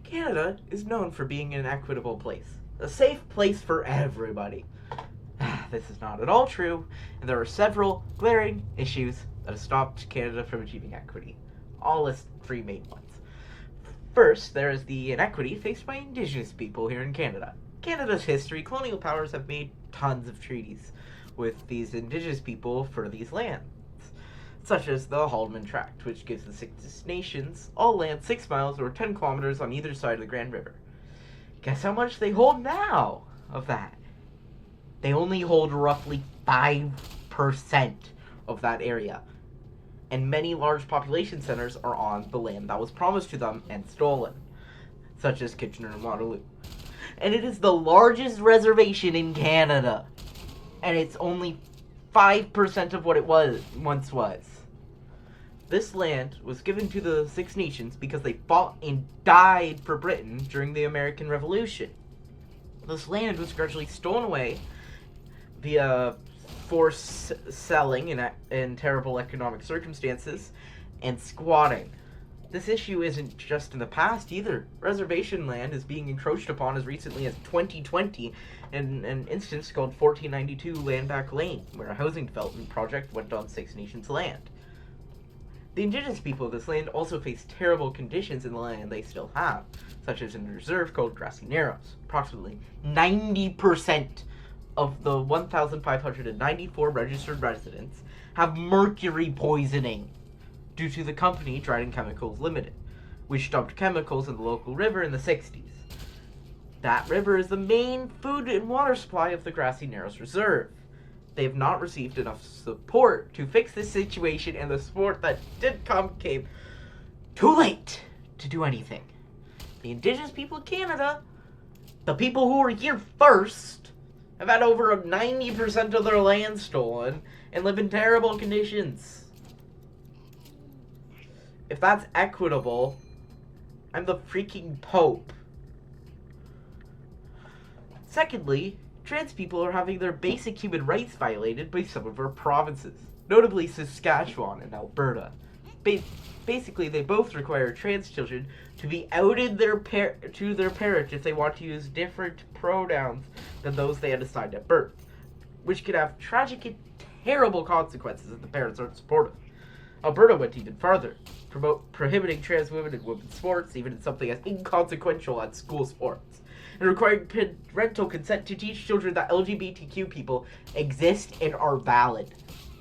Canada is known for being an equitable place, a safe place for everybody. This is not at all true, and there are several glaring issues that have stopped Canada from achieving equity. I'll list three main ones. First, there is the inequity faced by indigenous people here in Canada. Canada's history, colonial powers have made tons of treaties with these indigenous people for these lands, such as the Haldeman Tract, which gives the Six Nations all land 6 miles or 10 kilometers on either side of the Grand River. Guess how much they hold now of that? They only hold roughly 5% of that area. And many large population centers are on the land that was promised to them and stolen, such as Kitchener and Waterloo. And it is the largest reservation in Canada, and it's only 5% of what it once was. This land was given to the Six Nations because they fought and died for Britain during the American Revolution. This land was gradually stolen away via forced selling in terrible economic circumstances and squatting. This issue isn't just in the past either. Reservation land is being encroached upon as recently as 2020 in an instance called 1492 Landback Lane, where a housing development project went on Six Nations land. The indigenous people of this land also face terrible conditions in the land they still have, such as in a reserve called Grassy Narrows. Approximately 90% of the 1,594 registered residents have mercury poisoning due to the company Dryden Chemicals Limited, which dumped chemicals in the local river in the 60s. That river is the main food and water supply of the Grassy Narrows Reserve. They have not received enough support to fix this situation, and the support that did come came too late to do anything. The indigenous people of Canada, the people who were here first, have had over 90% of their land stolen and live in terrible conditions. If that's equitable, I'm the freaking Pope. Secondly, trans people are having their basic human rights violated by some of our provinces, notably Saskatchewan and Alberta. Basically, they both require trans children to be outed to their parents if they want to use different pronouns than those they had assigned at birth, which could have tragic and terrible consequences if the parents aren't supportive. Alberta went even farther, prohibiting trans women in women's sports, even in something as inconsequential as school sports, and requiring parental consent to teach children that LGBTQ people exist and are valid.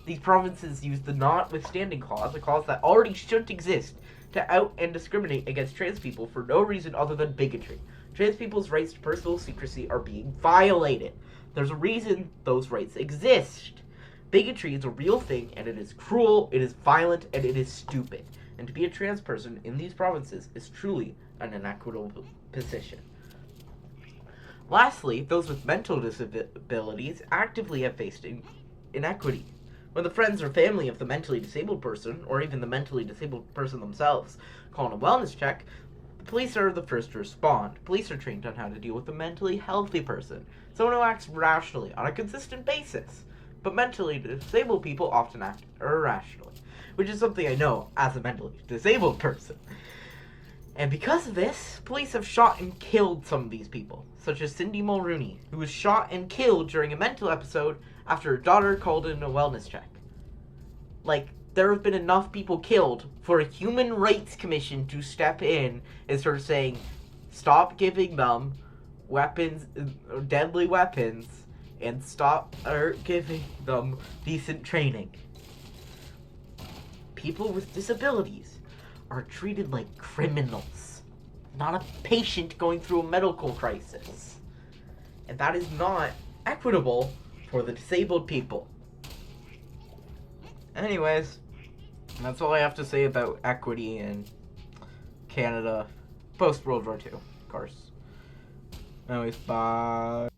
These provinces use the notwithstanding clause, a clause that already shouldn't exist, to out and discriminate against trans people for no reason other than bigotry. Trans people's rights to personal secrecy are being violated. There's a reason those rights exist. Bigotry is a real thing, and it is cruel, it is violent, and it is stupid. And to be a trans person in these provinces is truly an inequitable position. Lastly, those with mental disabilities actively have faced inequity. When the friends or family of the mentally disabled person, or even the mentally disabled person themselves, call in a wellness check, the police are the first to respond. Police are trained on how to deal with a mentally healthy person, someone who acts rationally on a consistent basis. But mentally disabled people often act irrationally, which is something I know as a mentally disabled person. And because of this, police have shot and killed some of these people, such as Cindy Mulrooney, who was shot and killed during a mental episode after her daughter called in a wellness check. Like, there have been enough people killed for a Human Rights Commission to step in and start saying, stop giving them weapons, deadly weapons, and stop giving them decent training. People with disabilities are treated like criminals, not a patient going through a medical crisis. And that is not equitable for the disabled people. Anyways, that's all I have to say about equity in Canada post-World War II, of course. Anyways, bye.